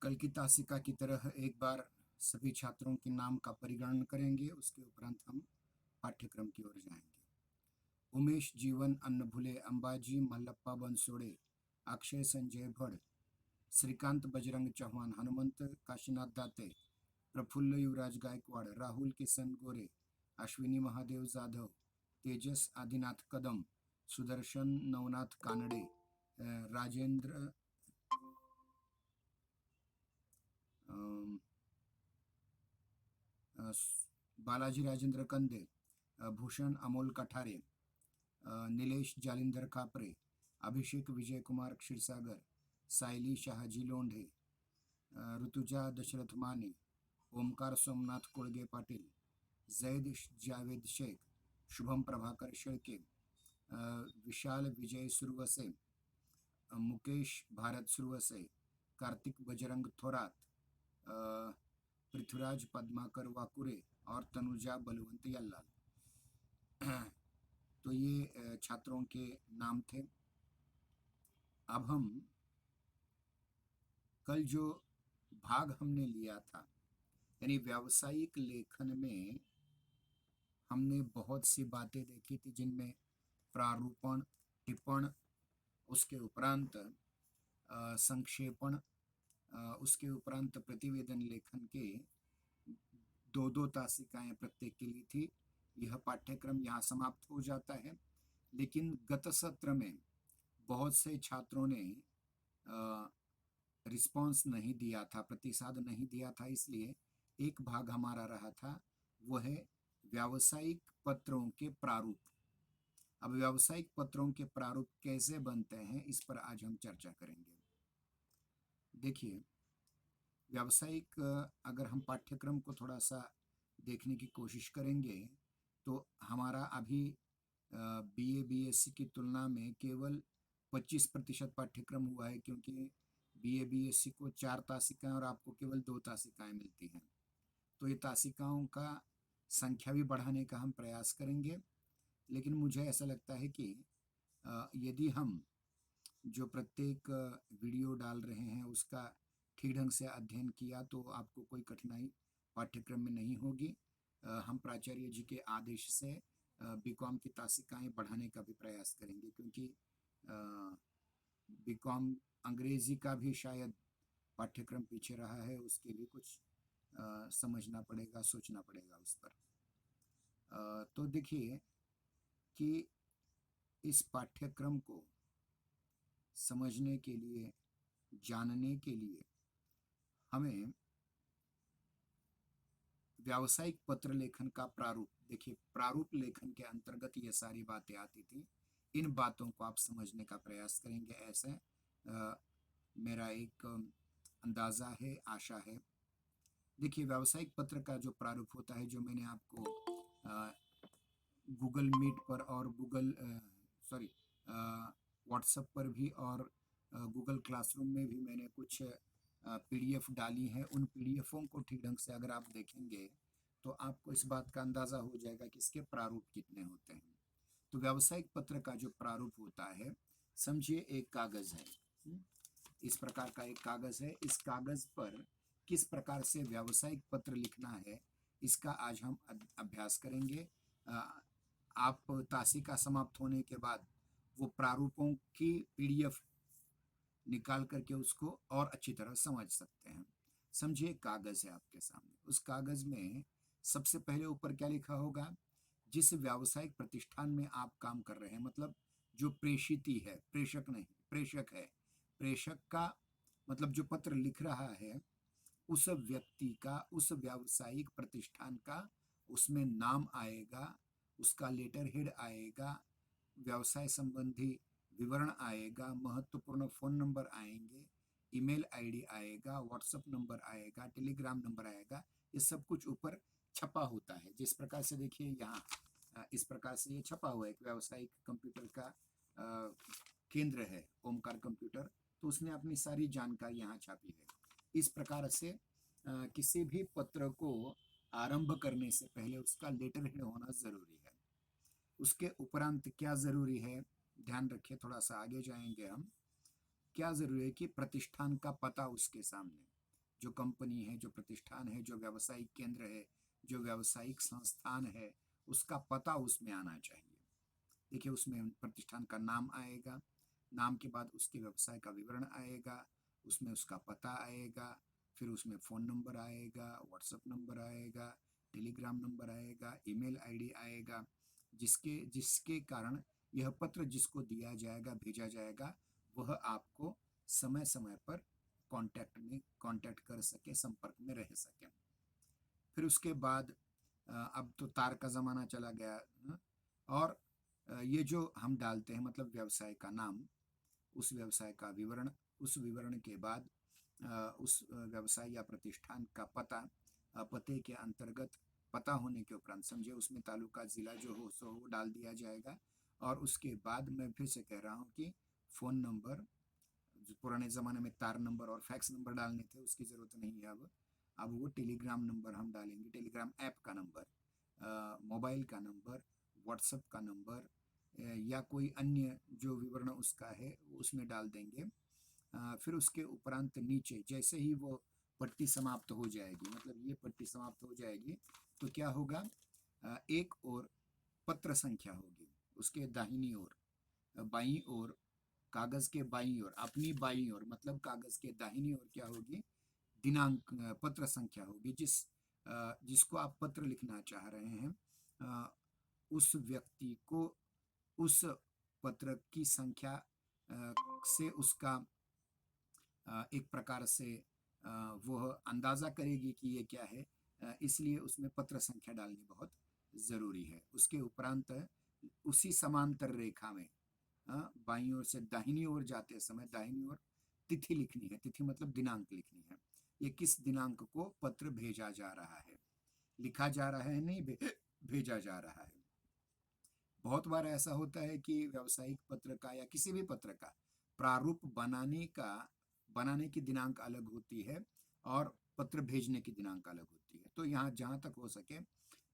कल की तासिका की तरह एक बार सभी छात्रों के नाम का परिगणन करेंगे। उसके उपरांत हम पाठ्यक्रम की ओर जाएंगे। उमेश जीवन अन्नभुले अंबाजी मल्लप्पा बनसोड़े अक्षय संजय भड़ श्रीकांत बजरंग चौहान हनुमंत काशीनाथ दाते प्रफुल्ल युवराज गायकवाड़ राहुल किशन गोरे अश्विनी महादेव जाधव तेजस आदिनाथ कदम सुदर्शन नवनाथ कानड़े राजेंद्र अम, बालाजी राजेंद्र कंदे भूषण अमोल कठारे नीलेश जालिंदर खापरे अभिषेक विजय कुमार क्षीरसागर सायली शहाजी लोंढे ऋतुजा दशरथ माने ओमकार सोमनाथ कोळगे पाटील जैद जावेद शेख शुभम प्रभाकर शेळके विशाल विजय सुरवसे मुकेश भारत सुरवसे कार्तिक बजरंग थोरात पृथ्वीराज पद्माकर वाकुरे और तनुजा बलवंत यल्लाल। तो ये छात्रों के नाम थे। अब हम कल जो भाग हमने लिया था यानी व्यावसायिक लेखन में हमने बहुत सी बातें देखी थी जिनमें प्रारूपण टिप्पण उसके उपरांत संक्षेपण उसके उपरांत प्रतिवेदन लेखन के दो दो तासिकाएं प्रत्येक के लिए थी। यह पाठ्यक्रम यहाँ समाप्त हो जाता है। लेकिन गत सत्र में बहुत से छात्रों ने रिस्पांस नहीं दिया था, प्रतिसाद नहीं दिया था, इसलिए एक भाग हमारा रहा था, वो है व्यावसायिक पत्रों के प्रारूप। अब व्यावसायिक पत्रों के प्रारूप कैसे बनते हैं इस पर आज हम चर्चा करेंगे। देखिए, व्यावसायिक अगर हम पाठ्यक्रम को थोड़ा सा देखने की कोशिश करेंगे तो हमारा अभी बीए बीएससी की तुलना में केवल 25% पाठ्यक्रम हुआ है, क्योंकि बीए बीएससी को 4 तासिकाएं और आपको केवल 2 तासिकाएं मिलती हैं। तो ये तासिकाओं का संख्या भी बढ़ाने का हम प्रयास करेंगे। लेकिन मुझे ऐसा लगता है कि यदि हम जो प्रत्येक वीडियो डाल रहे हैं उसका ठीक ढंग से अध्ययन किया तो आपको कोई कठिनाई पाठ्यक्रम में नहीं होगी। हम प्राचार्य जी के आदेश से बीकॉम की तासिकाएं बढ़ाने का भी प्रयास करेंगे, क्योंकि बीकॉम अंग्रेजी का भी शायद पाठ्यक्रम पीछे रहा है, उसके लिए कुछ समझना पड़ेगा, सोचना पड़ेगा उस पर। तो देखिए कि इस पाठ्यक्रम को समझने के लिए, जानने के लिए हमें व्यावसायिक पत्र लेखन का प्रारूप, देखिए प्रारूप लेखन के अंतर्गत ये सारी बातें आती थी। इन बातों को आप समझने का प्रयास करेंगे, ऐसे मेरा एक अंदाजा है, आशा है। देखिए, व्यावसायिक पत्र का जो प्रारूप होता है, जो मैंने आपको गूगल मीट पर और व्हाट्सएप पर भी और गूगल क्लासरूम में भी मैंने कुछ पीडीएफ डाली है। उन पीडीएफों को ठीक ढंग से अगर आप देखेंगे तो आपको इस बात का अंदाजा हो जाएगा कि इसके प्रारूप कितने होते हैं। तो व्यावसायिक पत्र का जो प्रारूप होता है, समझिए एक कागज है, इस प्रकार का एक कागज है। इस कागज पर किस प्रकार से व्यावसायिक पत्र लिखना है इसका आज हम अभ्यास करेंगे। आप तासिका समाप्त होने के बाद वो प्रारूपों की पीडीएफ निकाल करके उसको और अच्छी तरह समझ सकते हैं। समझिए कागज है आपके सामने, उस कागज में सबसे पहले ऊपर क्या लिखा होगा? जिस व्यावसायिक प्रतिष्ठान में आप काम कर रहे हैं, मतलब जो प्रेषिती है, प्रेषक नहीं, प्रेषक है। प्रेषक का मतलब जो पत्र लिख रहा है उस व्यक्ति का, उस व्यावसायिक प्रतिष्ठान का उसमें नाम आएगा, उसका लेटर हेड आएगा, व्यवसाय संबंधी विवरण आएगा, महत्वपूर्ण फोन नंबर आएंगे, ईमेल आईडी आएगा, व्हाट्सएप नंबर आएगा, टेलीग्राम नंबर आएगा। ये सब कुछ ऊपर छपा होता है। जिस प्रकार से देखिए यहाँ इस प्रकार से ये छपा हुआ है। एक व्यावसायिक कंप्यूटर का केंद्र है ओमकार कंप्यूटर, तो उसने अपनी सारी जानकारी यहाँ छापी है। इस प्रकार से किसी भी पत्र को आरंभ करने से पहले उसका लेटर हेड होना जरूरी है। उसके उपरांत क्या जरूरी है, ध्यान रखिए, थोड़ा सा आगे जाएंगे हम। क्या जरूरी है कि प्रतिष्ठान का पता उसके सामने, जो कंपनी है, जो प्रतिष्ठान है, जो व्यावसायिक केंद्र है, जो व्यावसायिक संस्थान है, उसका पता उसमें आना चाहिए। देखिए, उसमें प्रतिष्ठान का नाम आएगा, नाम के बाद उसके व्यवसाय का विवरण आएगा, उसमें उसका पता आएगा, फिर उसमें फ़ोन नंबर आएगा, व्हाट्सएप नंबर आएगा, टेलीग्राम नंबर आएगा, ईमेल आईडी आएगा, जिसके जिसके कारण यह पत्र जिसको दिया जाएगा, भेजा जाएगा, वह आपको समय समय पर कांटेक्ट कर सके, संपर्क में रह सके। फिर उसके बाद अब तो तार का ज़माना चला गया, और ये जो हम डालते हैं, मतलब व्यवसाय का नाम, उस व्यवसाय का विवरण, उस विवरण के बाद उस व्यवसाय या प्रतिष्ठान का पता, पते के अंतर्गत पता होने के उपरांत, समझे, उसमें तालुका जिला जो हो सो वो डाल दिया जाएगा। और उसके बाद मैं फिर से कह रहा हूँ कि फ़ोन नंबर, जो पुराने ज़माने में तार नंबर और फैक्स नंबर डालने थे, उसकी ज़रूरत नहीं है अब वो टेलीग्राम नंबर हम डालेंगे, टेलीग्राम ऐप का नंबर, मोबाइल का नंबर, व्हाट्सएप का नंबर, या कोई अन्य जो विवरण उसका है उसमें डाल देंगे। फिर उसके उपरांत नीचे जैसे ही वो पट्टी समाप्त हो जाएगी, मतलब ये पट्टी समाप्त हो जाएगी, तो क्या होगा, एक और पत्र संख्या होगी, उसके दाहिनी ओर, बाईं ओर, कागज के बाईं ओर, अपनी बाईं ओर, मतलब कागज के दाहिनी ओर क्या होगी, दिनांक, पत्र संख्या होगी, जिसको आप पत्र लिखना चाह रहे हैं, उस व्यक्ति को उस पत्र की संख्या से उसका एक प्रकार से वह अंदाज़ा करेगी कि ये क्या है, इसलिए उसमें पत्र संख्या डालनी बहुत ज़रूरी है। उसके उपरांत उसी समांतर रेखा में बाईं ओर से दाहिनी ओर जाते समय दाहिनी ओर तिथि लिखनी है, तिथि मतलब दिनांक लिखनी है, ये किस दिनांक को पत्र भेजा जा रहा है, लिखा जा रहा है नहीं, भेजा जा रहा है। बहुत बार ऐसा होता है कि व्यावसायिक पत्र का या किसी भी पत्र का प्रारूप बनाने की दिनांक अलग होती है और पत्र भेजने की दिनांक अलग होती है। तो यहाँ जहाँ तक हो सके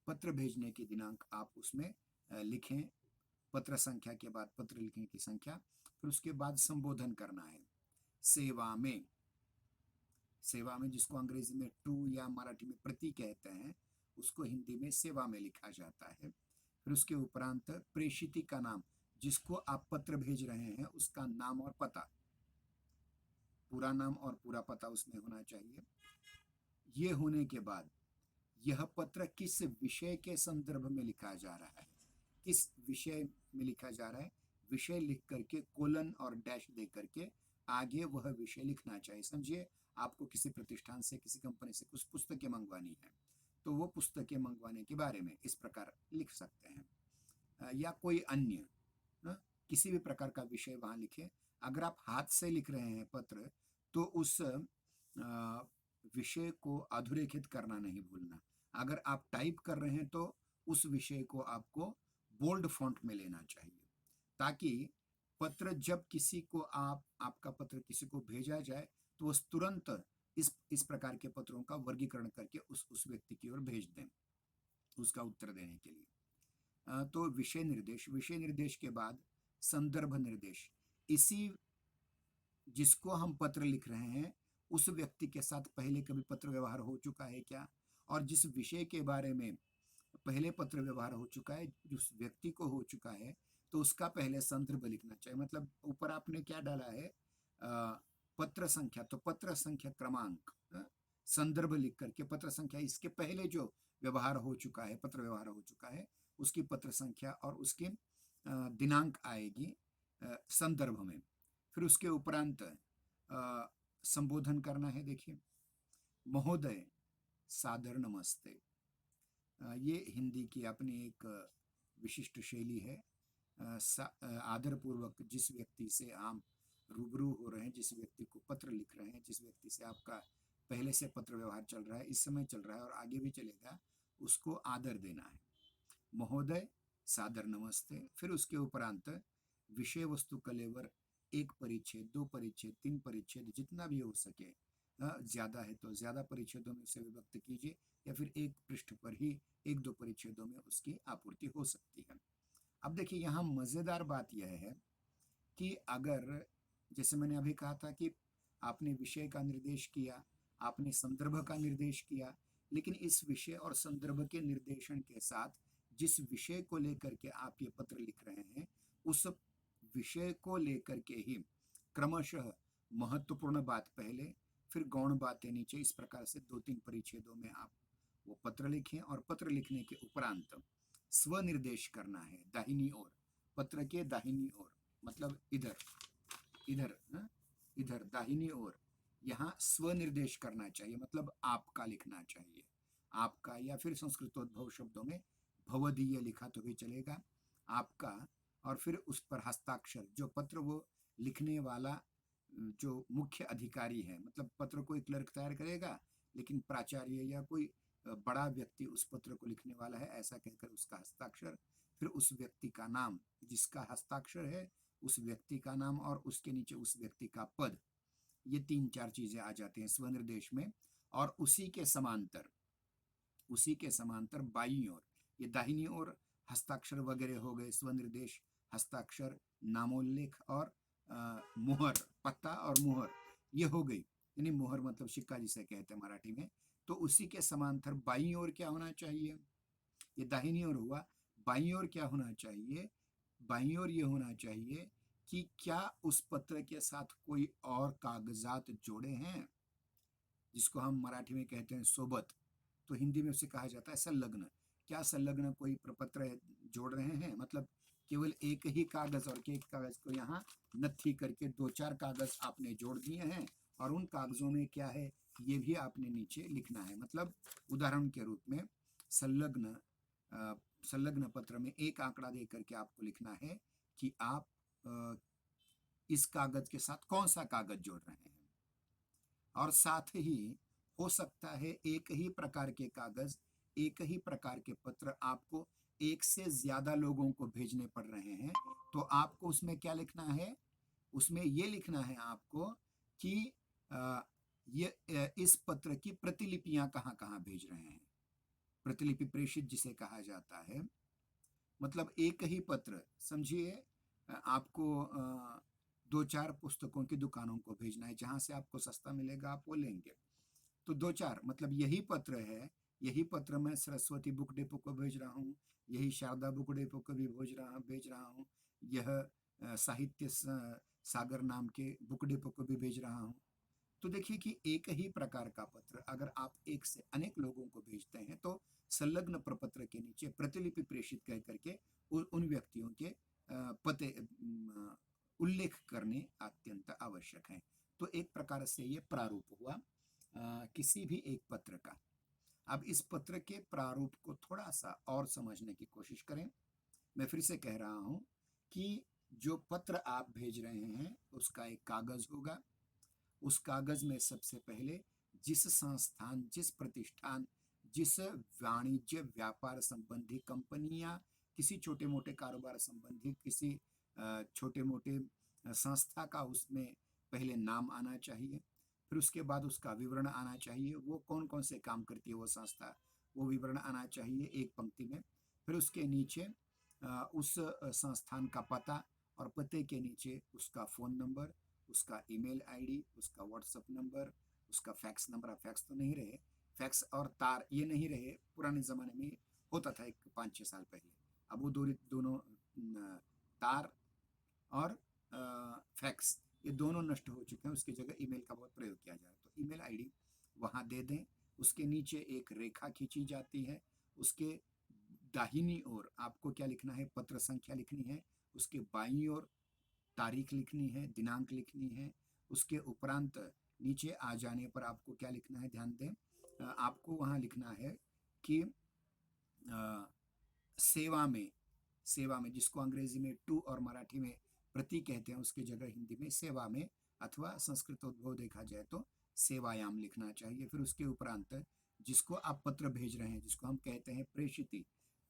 पत्र भेजने की दिनांक आप उसमें लिखें, पत्र संख्या के बाद पत्र लिखने की संख्या, फिर उसके बाद संबोधन करना है। सेवा में, सेवा में जिसको अंग्रेजी में टू या मराठी में प्रति कहते हैं, उसको हिंदी में सेवा में लिखा जाता है। फिर उसके उपरांत प्रेषिती का नाम, जिसको आप पत्र भेज रहे हैं उसका नाम और पता, पूरा नाम और पूरा पता उसमें होना चाहिए। ये होने के बाद यह पत्र किस विषय के संदर्भ में लिखा जा रहा है, किस विषय में लिखा जा रहा है, विषय लिख करके कोलन और डैश दे करके आगे वह विषय लिखना चाहिए। समझिए, आपको किसी प्रतिष्ठान से, किसी कंपनी से कुछ पुस्तकें मंगवानी है, तो वो पुस्तकें मंगवाने के बारे में इस प्रकार लिख सकते हैं, या कोई अन्य किसी भी प्रकार का विषय वहाँ लिखें। अगर आप हाथ से लिख रहे हैं पत्र, तो उस विषय को अधोरेखित करना नहीं भूलना। अगर आप टाइप कर रहे हैं तो उस विषय को आपको बोल्ड फॉन्ट में लेना चाहिए, ताकि पत्र जब किसी को आपका पत्र किसी को भेजा जाए तो वो तुरंत इस प्रकार के पत्रों का वर्गीकरण करके उस व्यक्ति की ओर भेज दें उसका उत्तर देने के लिए। तो विषय निर्देश के बाद संदर्भ निर्देश, इसी जिसको हम पत्र लिख रहे हैं उस व्यक्ति के साथ पहले कभी पत्र व्यवहार हो चुका है क्या, और जिस विषय के बारे में पहले पत्र व्यवहार हो चुका है, जिस व्यक्ति को हो चुका है, तो उसका पहले संदर्भ लिखना चाहिए। मतलब ऊपर आपने क्या डाला है, पत्र संख्या, तो पत्र संख्या क्रमांक, संदर्भ लिख करके पत्र संख्या, इसके पहले जो व्यवहार हो चुका है, पत्र व्यवहार हो चुका है, उसकी पत्र संख्या और उसकी दिनांक आएगी संदर्भ में। फिर उसके उपरांत संबोधन करना है। देखिए, महोदय, सादर नमस्ते, ये हिंदी की अपनी एक विशिष्ट शैली है। आदरपूर्वक जिस व्यक्ति से आप रूबरू हो रहे हैं, जिस व्यक्ति को पत्र लिख रहे हैं, जिस व्यक्ति से आपका पहले से पत्र व्यवहार चल रहा है, इस समय चल रहा है और आगे भी चलेगा, उसको आदर देना है। महोदय, सादर नमस्ते। फिर उसके उपरांत विषय वस्तु कलेवर 1 परिच्छेद, 2 परिच्छेद, 3 परिच्छेद, जितना भी हो सके, ज़्यादा है तो ज़्यादा परिच्छेदों में उसे विभक्त कीजिए, या फिर एक पृष्ठ पर ही 1-2 परिच्छेदों में उसकी आपूर्ति हो सकती है। अब देखिए, यहाँ मज़ेदार बात यह है कि अगर, जैसे मैंने अभी कहा था कि आपने विषय का निर्देश किया, आपने संदर्भ का निर्देश किया, लेकिन इस विषय और संदर्भ के निर्देशन के साथ जिस विषय को लेकर के आप ये पत्र लिख रहे हैं, उस विषय को लेकर के ही क्रमशः महत्वपूर्ण बात पहले, फिर गौण बातें नीचे, इस प्रकार से 2-3 परिच्छेदों में आप वो पत्र लिखें। और पत्र लिखने के उपरांत स्वनिर्देश करना है दाहिनी ओर, पत्र के दाहिनी ओर, मतलब इधर इधर इधर दाहिनी ओर, यहाँ स्वनिर्देश करना चाहिए, मतलब आपका लिखना चाहिए, आपका, या फिर संस्कृतोद्भव शब्दों में भवदीय लिखा तो भी चलेगा, आपका। और फिर उस पर हस्ताक्षर, जो पत्र वो लिखने वाला जो मुख्य अधिकारी है, मतलब पत्र कोई क्लर्क तैयार करेगा, लेकिन प्राचार्य या कोई बड़ा व्यक्ति उस पत्र को लिखने वाला है, ऐसा कहकर उसका हस्ताक्षर, फिर उस व्यक्ति का नाम, जिसका हस्ताक्षर है उस व्यक्ति का नाम, और उसके नीचे उस व्यक्ति का पद। ये 3-4 चीजें आ जाती हैं स्वनिर्देश में। और उसी के समांतर बाईं ओर, ये दाहिनी ओर हस्ताक्षर वगैरह हो गए, स्वनिर्देश, हस्ताक्षर, नामोल्लेख और मुहर, पत्ता और मुहर, ये हो गई, यानी मुहर मतलब सिक्का जिसे कहते हैं मराठी में। तो उसी के समांतर बाईं ओर क्या होना चाहिए, ये दाहिनी ओर हुआ, बाईं ओर क्या होना चाहिए, बाईं ओर ये होना चाहिए कि क्या उस पत्र के साथ कोई और कागजात जोड़े हैं, जिसको हम मराठी में कहते हैं सोबत, तो हिंदी में उसे कहा जाता है संलग्न। क्या संलग्न कोई प्रपत्र जोड़ रहे हैं, मतलब केवल एक ही कागज और एक कागज को यहाँ नत्थी करके 2-4 कागज आपने जोड़ दिए हैं, और उन कागजों में क्या है ये भी आपने नीचे लिखना है। मतलब उदाहरण के रूप में संलग्न पत्र में एक आंकड़ा दे करके आपको लिखना है कि आप इस कागज के साथ कौन सा कागज जोड़ रहे हैं। और साथ ही हो सकता है एक ही प्रकार के कागज, एक ही प्रकार के पत्र आपको एक से ज्यादा लोगों को भेजने पड़ रहे हैं, तो आपको उसमें क्या लिखना है, उसमें ये लिखना है आपको कि इस पत्र की प्रतिलिपियां कहाँ कहाँ भेज रहे हैं। प्रतिलिपि प्रेषित जिसे कहा जाता है, मतलब एक ही पत्र, समझिए आपको 2-4 पुस्तकों की दुकानों को भेजना है, जहां से आपको सस्ता मिलेगा आप वो लेंगे, तो 2-4, मतलब यही पत्र है, यही पत्र मैं सरस्वती बुक डिपो को भेज रहा हूँ, यही शारदा बुक डिपो को भी भेज रहा हूँ, यह साहित्य सागर नाम के बुक डिपो को भी भेज रहा हूँ। तो देखिए कि एक ही प्रकार का पत्र अगर आप एक से अनेक लोगों को भेजते हैं, तो संलग्न प्रपत्र के नीचे प्रतिलिपि प्रेषित कह करके उन व्यक्तियों के पते उल्लेख करने अत्यंत आवश्यक है। तो एक प्रकार से ये प्रारूप हुआ किसी भी एक पत्र का। अब इस पत्र के प्रारूप को थोड़ा सा और समझने की कोशिश करें। मैं फिर से कह रहा हूं कि जो पत्र आप भेज रहे हैं उसका एक कागज होगा, उस कागज में सबसे पहले जिस संस्थान, जिस प्रतिष्ठान, जिस वाणिज्य व्यापार संबंधी कंपनी या किसी छोटे मोटे कारोबार संबंधी किसी छोटे मोटे संस्था का उसमें पहले नाम आना चाहिए, फिर उसके बाद उसका विवरण आना चाहिए, वो कौन कौन से काम करती है वो संस्था, वो विवरण आना चाहिए एक पंक्ति में। फिर उसके नीचे उस संस्थान का पता, और पते के नीचे उसका फ़ोन नंबर, उसका ईमेल आईडी, उसका व्हाट्सएप नंबर, उसका फैक्स नंबर। फैक्स तो नहीं रहे, फैक्स और तार ये नहीं रहे, पुराने ज़माने में होता था एक 5-6 साल पहले, अब वो दोनों तार और फैक्स ये दोनों नष्ट हो चुके हैं, उसकी जगह ईमेल का बहुत प्रयोग किया जा रहा है। तो ईमेल आईडी वहाँ दे दें, उसके नीचे एक रेखा खींची जाती है, उसके दाहिनी ओर आपको क्या लिखना है, पत्र संख्या लिखनी है, उसके बाईं ओर तारीख लिखनी है, दिनांक लिखनी है, उसके उपरांत नीचे आ जाने पर आपको क्या लिखना है, ध्यान दें, आपको वहाँ लिखना है कि सेवा में जिसको अंग्रेजी में टू और मराठी में प्रति कहते हैं, उसकी जगह हिंदी में सेवा में अथवा संस्कृतोद्भव देखा जाए तो सेवायाम लिखना चाहिए। फिर उसके उपरांत जिसको आप पत्र भेज रहे हैं, जिसको हम कहते हैं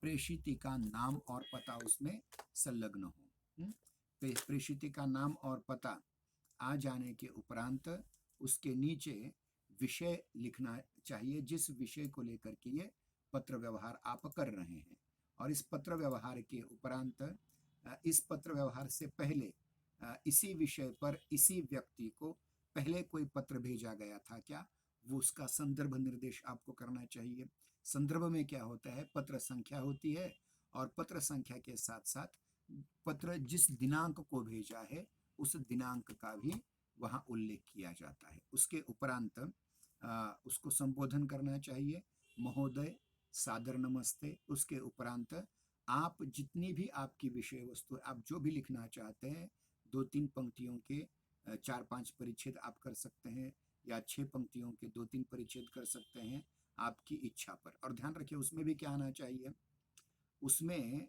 प्रेषिती का नाम और पता उसमें संलग्न हो। प्रेषिती का नाम और पता आ जाने के उपरांत उसके नीचे विषय लिखना चाहिए, जिस विषय को लेकर के ये पत्र व्यवहार आप कर रहे हैं। और इस पत्र व्यवहार के उपरांत, इस पत्र व्यवहार से पहले इसी विषय पर इसी व्यक्ति को पहले कोई पत्र भेजा गया था क्या, वो उसका संदर्भ निर्देश आपको करना चाहिए। संदर्भ में क्या होता है, पत्र संख्या होती है और पत्र संख्या के साथ साथ पत्र जिस दिनांक को भेजा है उस दिनांक का भी वहाँ उल्लेख किया जाता है। उसके उपरांत उसको संबोधन करना चाहिए, महोदय, सादर नमस्ते। उसके उपरांत आप जितनी भी आपकी विषय वस्तु, आप जो भी लिखना चाहते हैं, 2-3 पंक्तियों के 4-5 परिच्छेद आप कर सकते हैं या 6 पंक्तियों के 2-3 परिच्छेद कर सकते हैं, आपकी इच्छा पर। और ध्यान रखिए उसमें भी क्या आना चाहिए, उसमें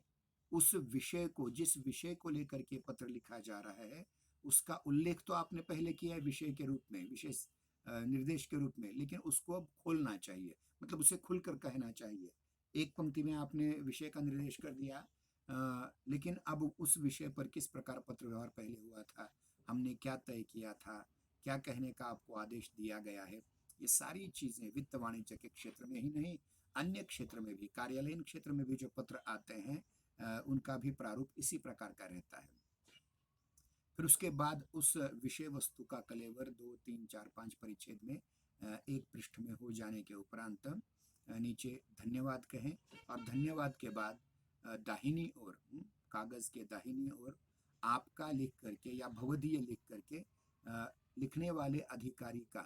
उस विषय को, जिस विषय को लेकर के पत्र लिखा जा रहा है, उसका उल्लेख तो आपने पहले किया है विषय के रूप में, विशेष निर्देश के रूप में, लेकिन उसको अब खोलना चाहिए, मतलब उसे खुलकर कहना चाहिए। एक पंक्ति में आपने विषय का निर्देश कर दिया, लेकिन अब उस विषय पर किस प्रकार पत्र व्यवहार पहले हुआ था, हमने क्या तय किया था, क्या कहने का आपको आदेश दिया गया है, ये सारी चीजें वित्त वाणिज्य के क्षेत्र में ही नहीं, अन्य क्षेत्र में भी, कार्यालयीन क्षेत्र में भी जो पत्र आते हैं उनका भी प्रारूप इसी प्रकार का रहता है। फिर उसके बाद उस विषय वस्तु का कलेवर 2, 3, 4, 5 परिच्छेद में एक पृष्ठ में हो जाने के उपरांत नीचे धन्यवाद कहें और धन्यवाद के बाद दाहिनी ओर, कागज के दाहिनी ओर आपका लिख करके या भवदीय लिख करके लिखने वाले अधिकारी का,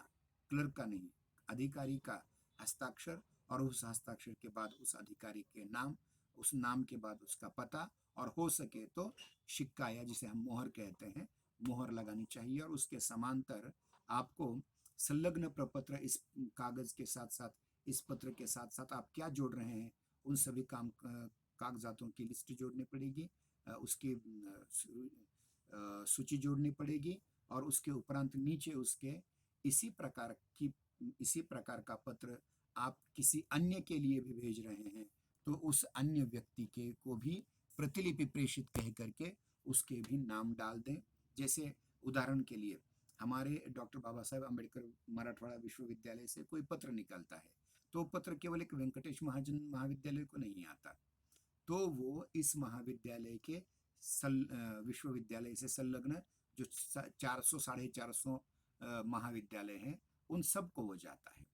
क्लर्क का नहीं, अधिकारी का हस्ताक्षर और उस हस्ताक्षर के बाद उस अधिकारी के नाम, उस नाम के बाद उसका पता और हो सके तो सिक्का या जिसे हम मोहर कहते हैं, मोहर लगानी चाहिए। और उसके समांतर आपको संलग्न प्रपत्र, इस कागज के साथ साथ, इस पत्र के साथ साथ आप क्या जोड़ रहे हैं उन सभी कागजातों की लिस्ट जोड़नी पड़ेगी, उसकी सूची जोड़नी पड़ेगी और उसके उपरांत नीचे उसके इसी प्रकार की, इसी प्रकार का पत्र आप किसी अन्य के लिए भी भेज रहे हैं तो उस अन्य व्यक्ति के को भी प्रतिलिपि प्रेषित कह करके उसके भी नाम डाल दें। जैसे उदाहरण के लिए हमारे डॉक्टर बाबा साहेब अम्बेडकर मराठवाड़ा विश्वविद्यालय से कोई पत्र निकलता है तो पत्र केवल एक वेंकटेश महाजन महाविद्यालय को नहीं आता, तो वो इस महाविद्यालय के विश्वविद्यालय से संलग्न जो 400 450 महाविद्यालय हैं उन सबको वो जाता है।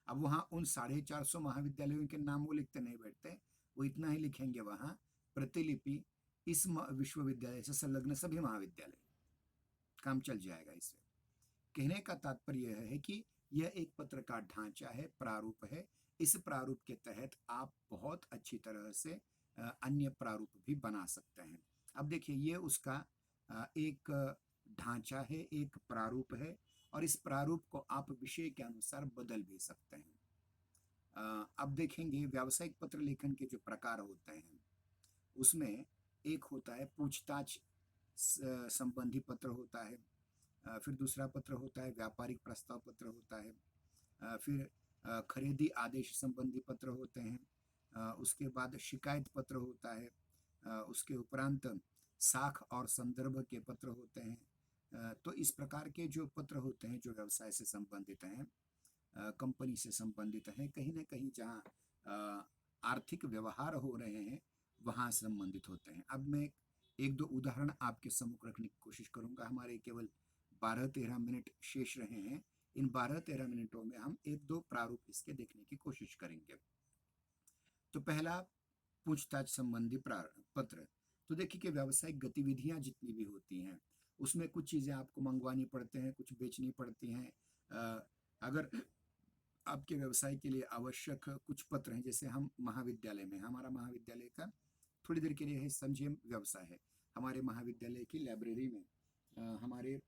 अब वहाँ उन 450 महाविद्यालयों के नाम वो लिखते नहीं बैठते, वो इतना ही लिखेंगे वहाँ प्रतिलिपि इस विश्वविद्यालय से संलग्न सभी महाविद्यालय, काम चल जाएगा। इससे कहने का तात्पर्य यह है कि यह एक पत्र का ढांचा है, प्रारूप है। इस प्रारूप के तहत आप बहुत अच्छी तरह से अन्य प्रारूप भी बना सकते हैं। अब देखिए ये उसका एक ढांचा है, एक प्रारूप है और इस प्रारूप को आप विषय के अनुसार बदल भी सकते हैं। अब देखेंगे व्यावसायिक पत्र लेखन के जो प्रकार होते हैं उसमें एक होता है पूछताछ संबंधी पत्र होता है, फिर दूसरा पत्र होता है व्यापारिक प्रस्ताव पत्र होता है, फिर खरीदी आदेश संबंधी पत्र होते हैं, उसके बाद शिकायत पत्र होता है, उसके उपरांत साख और संदर्भ के पत्र होते हैं। तो इस प्रकार के जो पत्र होते हैं जो व्यवसाय से संबंधित हैं, कंपनी से संबंधित हैं, कहीं ना कहीं जहाँ आर्थिक व्यवहार हो रहे हैं वहाँ संबंधित होते हैं। अब मैं एक दो उदाहरण आपके सम्मुख रखने की कोशिश करूंगा। हमारे केवल 12-13 मिनट शेष रहे हैं, इन 12-13 मिनटों में हम एक दो प्रारूप इसके देखने की कोशिश करेंगे। तो पहला पूछताछ संबंधी पत्र, तो देखिए कि व्यावसायिक गतिविधियां जितनी भी होती हैं उसमें कुछ चीजें आपको मंगवानी पड़ते हैं, कुछ बेचनी पड़ती हैं। अगर आपके व्यवसाय के लिए आवश्यक कुछ पत्र हैं, जैसे हम महाविद्यालय में, हमारा महाविद्यालय का थोड़ी देर के लिए है समझिए व्यवसाय है, हमारे महाविद्यालय की लाइब्रेरी में, हमारे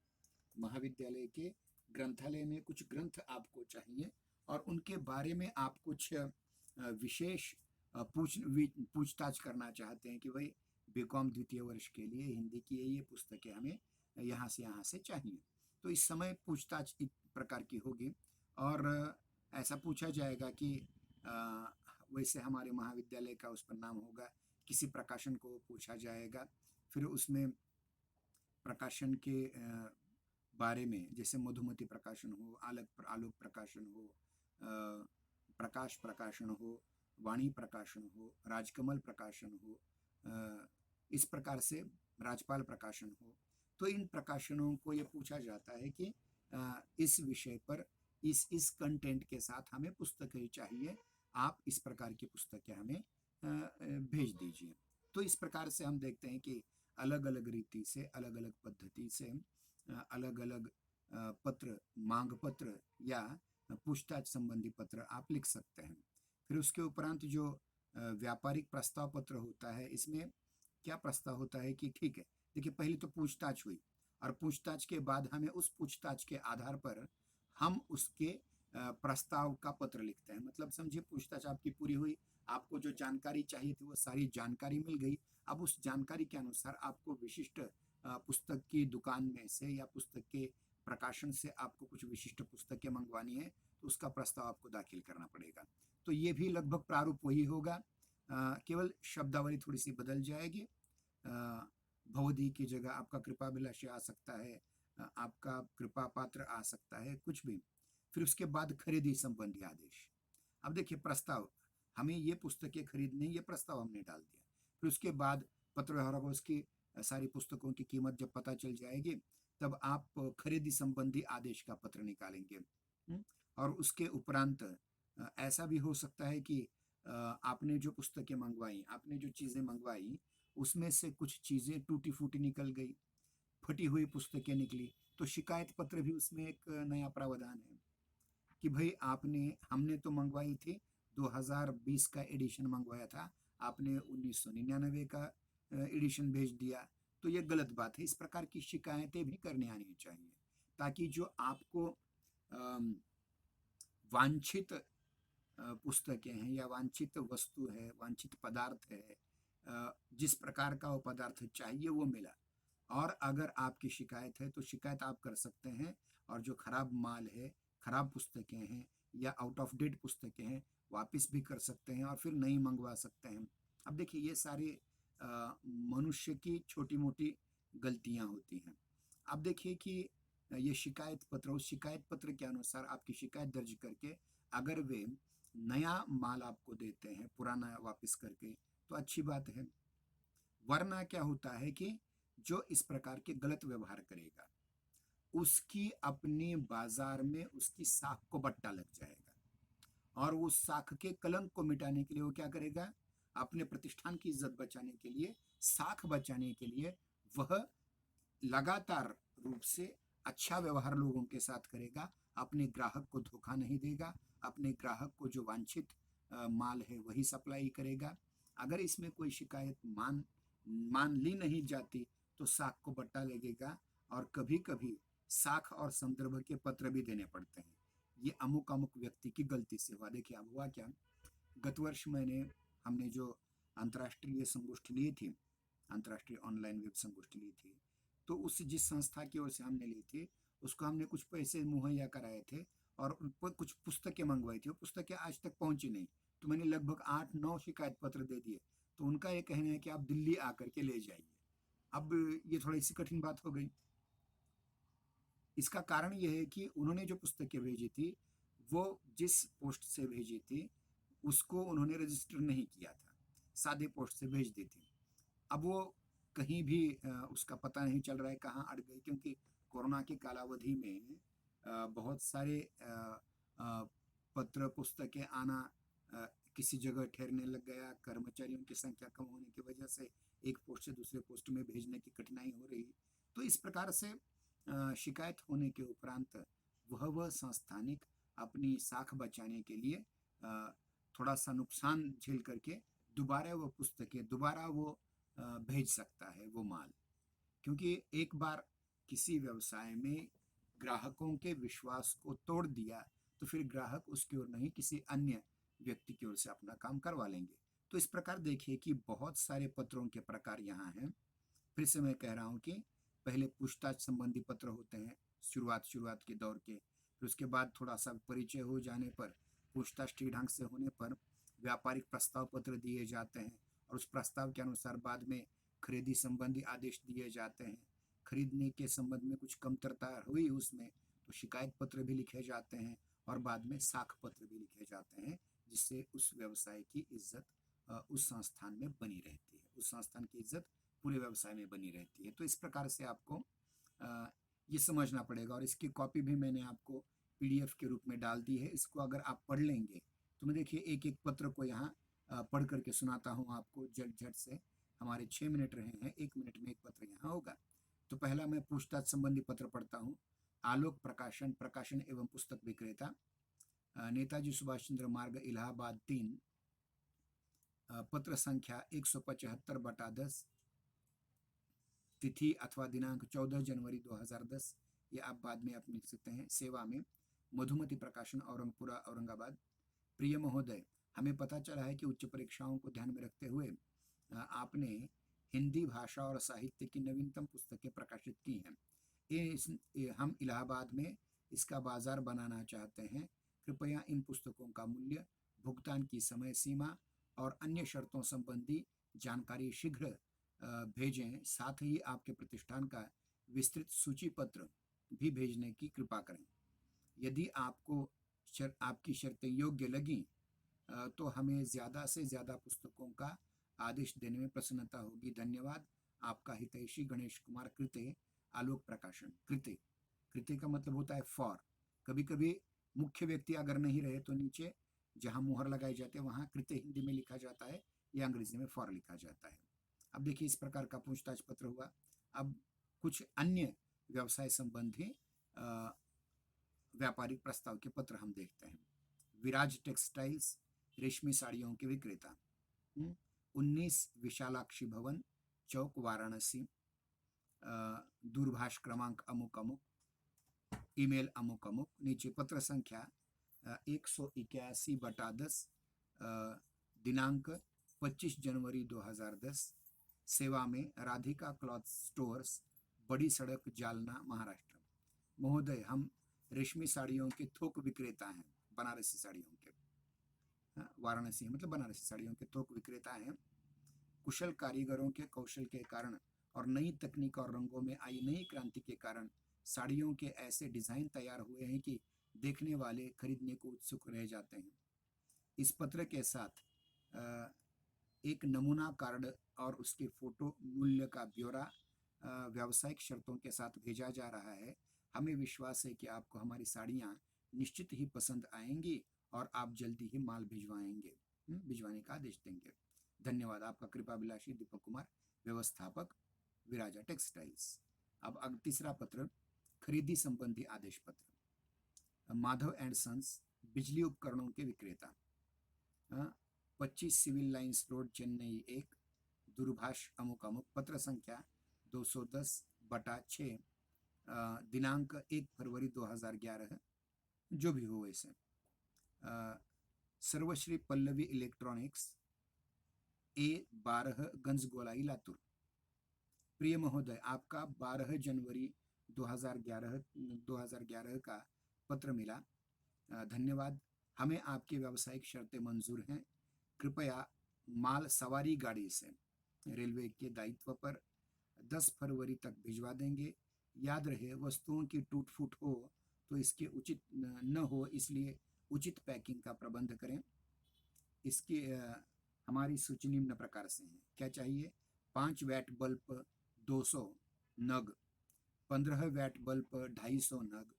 महाविद्यालय के ग्रंथालय में कुछ ग्रंथ आपको चाहिए और उनके बारे में आप कुछ विशेष पूछताछ करना चाहते हैं कि भाई बीकॉम द्वितीय वर्ष के लिए हिंदी की ये पुस्तकें हमें यहाँ से चाहिए। तो इस समय पूछताछ इस प्रकार की होगी और ऐसा पूछा जाएगा कि वैसे हमारे महाविद्यालय का उस पर नाम होगा, किसी प्रकाशन को पूछा जाएगा, फिर उसमें प्रकाशन के बारे में, जैसे मधुमती प्रकाशन हो, आलोक प्रकाशन हो, प्रकाश प्रकाशन हो, वाणी प्रकाशन हो, राजकमल प्रकाशन हो, इस प्रकार से राजपाल प्रकाशन हो। तो इन प्रकाशनों को ये पूछा जाता है कि इस विषय पर इस कंटेंट के साथ हमें पुस्तकें चाहिए, आप इस प्रकार की पुस्तकें हमें भेज दीजिए। तो इस प्रकार से हम देखते हैं कि अलग अलग रीति से, अलग अलग पद्धति से अलग अलग पत्र, मांग पत्र या पूछताछ संबंधी पत्र आप लिख सकते हैं। फिर उसके उपरांत जो व्यापारिक प्रस्ताव पत्र होता है, इसमें क्या प्रस्ताव होता है कि ठीक है, देखिए पहले तो पूछताछ हुई, और पूछताछ के बाद हमें उस पूछताछ के आधार पर हम उसके प्रस्ताव का पत्र लिखते हैं। मतलब समझिए पूछताछ आपकी पूरी हुई, आपको जो जानकारी चाहिए थी वो सारी जानकारी मिल गई। अब उस जानकारी के अनुसार आपको विशिष्ट पुस्तक की दुकान में से या पुस्तक के प्रकाशन से आपको कुछ विशिष्ट पुस्तकें मंगवानी है, तो उसका प्रस्ताव आपको दाखिल करना पड़ेगा। तो ये भी लगभग प्रारूप वही होगा, केवल शब्दावली थोड़ी सी बदल जाएगी। भवधी की जगह आपका कृपाभिलाषी आ सकता है, आपका कृपा पात्र आ सकता है, कुछ भी। फिर उसके बाद खरीदी संबंधी आदेश। अब देखिए प्रस्ताव, हमें ये पुस्तकें खरीदनी, ये प्रस्ताव हमने डाल दिया। फिर उसके बाद पत्र व्यवहार को उसकी सारी पुस्तकों की कीमत जब पता चल जाएगी, तब आप खरीदी संबंधी आदेश का पत्र निकालेंगे। और उसके उपरांत ऐसा भी हो सकता है कि आपने जो पुस्तकें मंगवाई, आपने जो चीज़ें मंगवाई, उसमें से कुछ चीज़ें टूटी फूटी निकल गई, फटी हुई पुस्तकें निकली, तो शिकायत पत्र भी उसमें एक नया प्रावधान है कि भाई आपने, हमने तो मंगवाई थी 2020 का एडिशन मंगवाया था, आपने 1999 का एडिशन भेज दिया, तो ये गलत बात है। इस प्रकार की शिकायतें भी करने आनी चाहिए, ताकि जो आपको अम, वांछित पुस्तकें हैं या वांछित वस्तु है, वांछित पदार्थ है, जिस प्रकार का वो पदार्थ चाहिए वो मिला। और अगर आपकी शिकायत है तो शिकायत आप कर सकते हैं, और जो खराब माल है, खराब पुस्तकें हैं या आउट ऑफ डेट पुस्तकें हैं, वापस भी कर सकते हैं और फिर नई मंगवा सकते हैं। अब देखिए ये सारी मनुष्य की छोटी मोटी गलतियां होती हैं। अब देखिए कि ये शिकायत पत्र, उस शिकायत पत्र के अनुसार आपकी शिकायत दर्ज करके अगर वे नया माल आपको देते हैं पुराना वापस करके, तो अच्छी बात है। वरना क्या होता है कि जो इस प्रकार के गलत व्यवहार करेगा, उसकी अपने बाजार में उसकी साख को बट्टा लग जाएगा, और उस साख के कलंक को मिटाने के लिए वो क्या करेगा, अपने प्रतिष्ठान की इज्जत बचाने के लिए, साख बचाने के लिए, वह लगातार रूप से अच्छा व्यवहार लोगों के साथ करेगा, अपने ग्राहक को धोखा नहीं देगा, अपने ग्राहक को जो वांछित माल है वही सप्लाई करेगा। अगर इसमें कोई शिकायत मान मान ली नहीं जाती, तो साख को बट्टा लगेगा, और कभी कभी साख और संदर्भ के पत्र भी देने पड़ते हैं। ये अमुक अमुक व्यक्ति की गलती से हुआ। देखिए अब हुआ क्या, गत वर्ष हमने जो अंतर्राष्ट्रीय संगोष्ठी ली थी, अंतर्राष्ट्रीय ऑनलाइन वेब संगोष्ठी ली थी, तो उस जिस संस्था की ओर से हमने ली थी, उसको हमने कुछ पैसे मुहैया कराए थे, और उन पर कुछ पुस्तकें मंगवाई थी, वो पुस्तकें आज तक पहुंची नहीं। तो मैंने लगभग 8-9 शिकायत पत्र दे दिए। तो उनका ये कहना है कि आप दिल्ली आकर के ले जाइए। अब ये थोड़ी सी कठिन बात हो गई। इसका कारण ये है कि उन्होंने जो पुस्तकें भेजी थी, वो जिस पोस्ट से भेजी थी उसको उन्होंने रजिस्टर नहीं किया था, सादे पोस्ट से भेज दी थी। अब वो कहीं भी उसका पता नहीं चल रहा है कहाँ अड़ गई, क्योंकि कोरोना की कालावधि में बहुत सारे अ, पत्र पुस्तकें आना अ, किसी जगह ठहरने लग गया, कर्मचारियों की संख्या कम होने की वजह से एक पोस्ट से दूसरे पोस्ट में भेजने की कठिनाई हो रही। तो इस प्रकार से शिकायत होने के उपरांत वह संस्थानिक अपनी साख बचाने के लिए अ, थोड़ा सा नुकसान झेल करके दोबारा वो पुस्तकें, दोबारा वो भेज सकता है वो माल। क्योंकि एक बार किसी व्यवसाय में ग्राहकों के विश्वास को तोड़ दिया, तो फिर ग्राहक उसकी ओर नहीं किसी अन्य व्यक्ति की ओर से अपना काम करवा लेंगे। तो इस प्रकार देखिए कि बहुत सारे पत्रों के प्रकार यहाँ हैं। फिर से मैं कह रहा हूँ कि पहले पूछताछ संबंधी पत्र होते हैं, शुरुआत शुरुआत के दौर के। फिर उसके बाद थोड़ा सा परिचय हो जाने पर, पूछताछ ठीक ढंग से होने पर व्यापारिक प्रस्ताव पत्र दिए जाते हैं, और उस प्रस्ताव के अनुसार बाद में खरीदी संबंधी आदेश दिए जाते हैं। खरीदने के संबंध में कुछ कमतरता हुई उसमें, तो शिकायत पत्र भी लिखे जाते हैं, और बाद में साख पत्र भी लिखे जाते हैं, जिससे उस व्यवसाय की इज्जत उस संस्थान में बनी रहती है, उस संस्थान की इज्जत पूरे व्यवसाय में बनी रहती है। तो इस प्रकार से आपको ये समझना पड़ेगा, और इसकी कॉपी भी मैंने आपको पीडीएफ के रूप में डाल दी है। इसको अगर आप पढ़ लेंगे तो मैं देखिए एक एक पत्र को यहाँ पढ़ करके सुनाता हूँ आपको झट झट से। हमारे 6 मिनट रहे हैं, 1 मिनट में एक पत्र यहाँ होगा। तो पहला मैं पूछताछ संबंधी पत्र पढ़ता हूँ। आलोक प्रकाशन, प्रकाशन एवं पुस्तक विक्रेता, नेताजी सुभाष चंद्र मार्ग, इलाहाबाद 3, पत्र संख्या 175/10, तिथि अथवा दिनांक 14 जनवरी 2010। ये आप बाद में आप लिख सकते हैं। सेवा में मधुमती प्रकाशन, औरंगपुरा, औरंगाबाद। प्रिय महोदय, हमें पता चला है कि उच्च परीक्षाओं को ध्यान में रखते हुए आपने हिंदी भाषा और साहित्य की नवीनतम पुस्तकें प्रकाशित की हैं। हम इलाहाबाद में इसका बाजार बनाना चाहते हैं। कृपया इन पुस्तकों का मूल्य, भुगतान की समय सीमा और अन्य शर्तों संबंधी जानकारी शीघ्र भेजें। साथ ही आपके प्रतिष्ठान का विस्तृत सूची पत्र भी भेजने की कृपा करें। यदि आपकी शर्तें योग्य लगी तो हमें ज़्यादा से ज़्यादा पुस्तकों का आदेश देने में प्रसन्नता होगी। धन्यवाद, आपका हितैषी गणेश कुमार कृते, आलोक प्रकाशन। कृते, कृते का मतलब होता है फॉर। कभी कभी मुख्य व्यक्ति अगर नहीं रहे तो नीचे जहाँ मुहर लगाई जाती है वहाँ कृते हिंदी में लिखा जाता है या अंग्रेजी में फॉर लिखा जाता है। अब देखिए इस प्रकार का पूछताछ पत्र हुआ। अब कुछ अन्य व्यवसाय संबंधी व्यापारिक प्रस्ताव के पत्र हम देखते हैं। विराज टेक्सटाइल्स, रेशमी साड़ियों के विक्रेता, 19 विशालाक्षी भवन चौक, वाराणसी, दूरभाष क्रमांक अमुक अमुक, ईमेल अमुक अमुक। नीचे पत्र संख्या 181/10, दिनांक 25 जनवरी 2010। सेवा में राधिका क्लॉथ स्टोर्स, बड़ी सड़क, जालना, महाराष्ट्र। महोदय, हम रेशमी साड़ियों के थोक विक्रेता हैं, बनारसी साड़ियों के, वाराणसी मतलब बनारसी साड़ियों के थोक विक्रेता हैं। कुशल कारीगरों के कौशल के कारण और नई तकनीक और रंगों में आई नई क्रांति के कारण साड़ियों के ऐसे डिजाइन तैयार हुए हैं कि देखने वाले खरीदने को उत्सुक रह जाते हैं। इस पत्र के साथ एक नमूना कार्ड और उसके फोटो, मूल्य का ब्यौरा व्यावसायिक शर्तों के साथ भेजा जा रहा है। हमें विश्वास है कि आपको हमारी साड़ियाँ निश्चित ही पसंद आएंगी और आप जल्दी ही माल भिजवाने का आदेश देंगे। धन्यवाद, आपका कृपाभिलाषी दीपक कुमार, व्यवस्थापक, विराजा टेक्सटाइल्स। अब तीसरा पत्र, खरीदी संबंधी आदेश पत्र। माधव एंड सन्स, बिजली उपकरणों के विक्रेता, 25 सिविल लाइंस रोड, चेन्नई 1, दूरभाष अमुक अमुक। पत्र संख्या 210/6, दिनांक 1 फरवरी 2011, जो भी हो वैसे। सर्वश्री पल्लवी इलेक्ट्रॉनिक्स, A12 गंजगोलाई, लातूर। प्रिय महोदय, आपका 12 जनवरी 2011 का पत्र मिला। धन्यवाद, हमें आपकी व्यावसायिक शर्तें मंजूर हैं। कृपया माल सवारी गाड़ी से रेलवे के दायित्व पर 10 फरवरी तक भिजवा देंगे। याद रहे, वस्तुओं की टूट फूट हो तो इसके उचित न हो, इसलिए उचित पैकिंग का प्रबंध करें। इसकी हमारी सूची निम्न प्रकार से है। क्या चाहिए? 5 वैट बल्ब 200 नग, 15 वैट बल्ब 250 नग,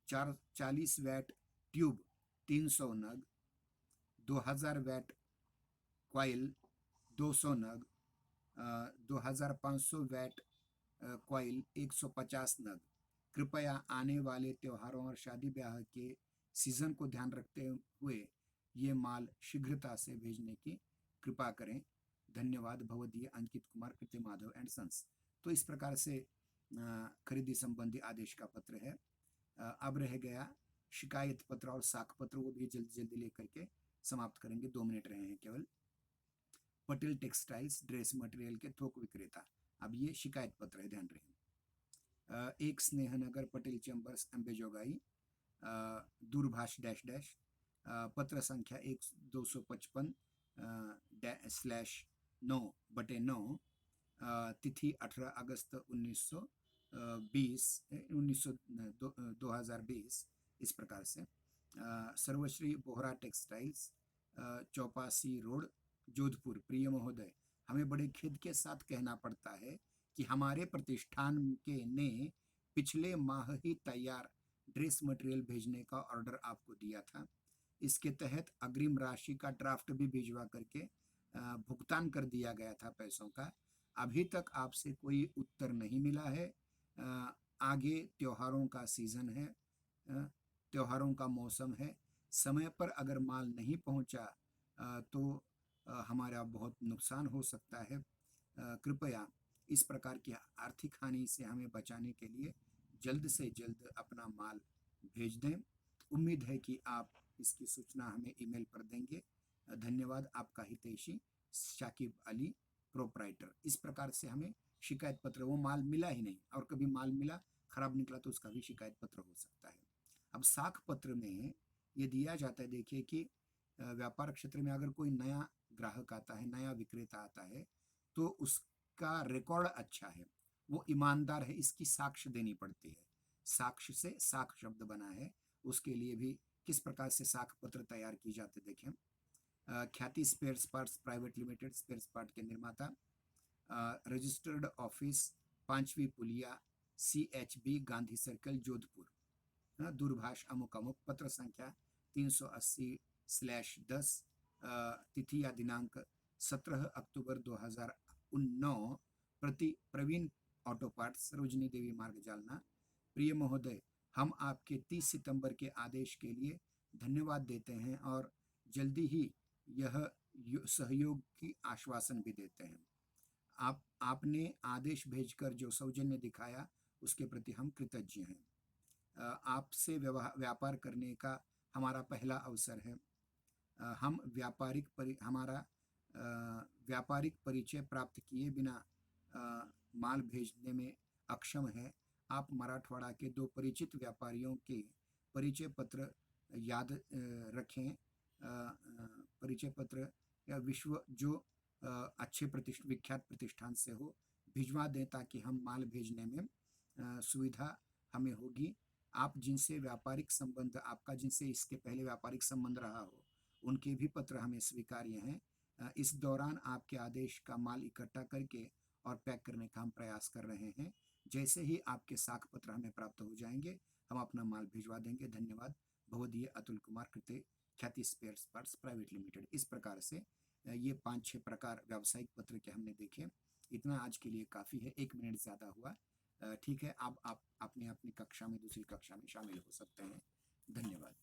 40 वैट ट्यूब 300 नग, 2000 वैट कॉइल 200 नग, 2500 वैट कॉइल 150 नग। कृपया आने वाले त्योहारों और शादी ब्याह के सीजन को ध्यान रखते हुए ये माल शीघ्रता से भेजने की कृपा करें। धन्यवाद, भवदीय अंकित कुमार, कृत्य माधव एंड सन्स। तो इस प्रकार से खरीदी संबंधी आदेश का पत्र है। अब रह गया शिकायत पत्र और साख पत्र, वो भी जल्दी जल्दी लेकर के समाप्त करेंगे। 2 मिनट रहे हैं केवल। पटेल टेक्सटाइल्स, ड्रेस मटेरियल के थोक विक्रेता। अब ये शिकायत पत्र है, ध्यान रहे। 1 स्नेहनगर, पटेल चैम्बर्स, अंबेजोगाई, दूरभाष डैश डैश, पत्र संख्या 1255/9/9, तिथि 18 अगस्त 2020। इस प्रकार से सर्वश्री बोहरा टेक्सटाइल्स, चौपासी रोड, जोधपुर। प्रिय महोदय, हमें बड़े खेद के साथ कहना पड़ता है कि हमारे प्रतिष्ठान के ने पिछले माह ही तैयार ड्रेस मटेरियल भेजने का ऑर्डर आपको दिया था। इसके तहत अग्रिम राशि का ड्राफ्ट भी भिजवा करके भुगतान कर दिया गया था पैसों का। अभी तक आपसे कोई उत्तर नहीं मिला है। आगे त्योहारों का सीज़न है, त्योहारों का मौसम है। समय पर अगर माल नहीं पहुंचा तो हमारा बहुत नुकसान हो सकता है। कृपया इस प्रकार की आर्थिक हानि से हमें बचाने के लिए जल्द से जल्द अपना माल भेज दें। उम्मीद है कि आप इसकी सूचना हमें ईमेल पर देंगे। धन्यवाद। आपका हितैषी शाकिब अली, प्रोपराइटर। इस प्रकार से हमें शिकायत पत्र, वो माल मिला ही नहीं और कभी माल मिला खराब निकला तो उसका भी शिकायत पत्र हो सकता है। अब साख पत्र में ये दिया जाता है, देखिए कि व्यापार क्षेत्र में अगर कोई नया ग्राहक आता है, नया विक्रेता आता है, तो उसका रिकॉर्ड अच्छा है, वो ईमानदार है, इसकी साक्ष्य देनी पड़ती है। साक्ष्य से साख शब्द बना है, उसके लिए भी किस प्रकार से साख पत्र तैयार की जाते देखें। Khyati spares parts private limited, spares part के निर्माता, रजिस्टर्ड ऑफिस 5वीं पुलिया, CHB गांधी सर्कल, जोधपुर। दूरभाष अमुक अमुक, पत्र संख्या 380/10, तिथि या दिनांक 17 अक्टूबर 2009, प्रति प्रवीण ऑटो पार्ट्स, सरोजनी देवी मार्ग, जालना। प्रिय महोदय, हम आपके 30 सितंबर के आदेश के लिए धन्यवाद देते हैं और जल्दी ही यह सहयोग की आश्वासन भी देते हैं। आपने आदेश भेजकर जो सौजन्य दिखाया उसके प्रति हम कृतज्ञ हैं। आपसे व्यापार करने का हमारा पहला अवसर है। हम व्यापारिक परिचय प्राप्त किए बिना माल भेजने में अक्षम है। आप मराठवाड़ा के 2 परिचित व्यापारियों के परिचय पत्र याद रखें। परिचय पत्र या विश्व जो अच्छे विख्यात प्रतिष्ठान से हो, भिजवा दें ताकि हम माल भेजने में सुविधा हमें होगी। आप जिनसे व्यापारिक संबंध, आपका जिनसे इसके पहले व्यापारिक संबंध रहा हो, उनके भी पत्र हमें स्वीकार्य हैं। इस दौरान आपके आदेश का माल इकट्ठा करके और पैक करने का हम प्रयास कर रहे हैं। जैसे ही आपके साख पत्र हमें प्राप्त हो जाएंगे, हम अपना माल भिजवा देंगे। धन्यवाद। भवदीय अतुल कुमार कृते, ख्याति स्पेयर्स पार्ट्स प्राइवेट लिमिटेड। इस प्रकार से ये 5-6 प्रकार व्यावसायिक पत्र के हमने देखे। इतना आज के लिए काफ़ी है, 1 मिनट ज़्यादा हुआ। ठीक है, आप अपनी अपनी कक्षा में, दूसरी कक्षा में शामिल हो सकते हैं। धन्यवाद।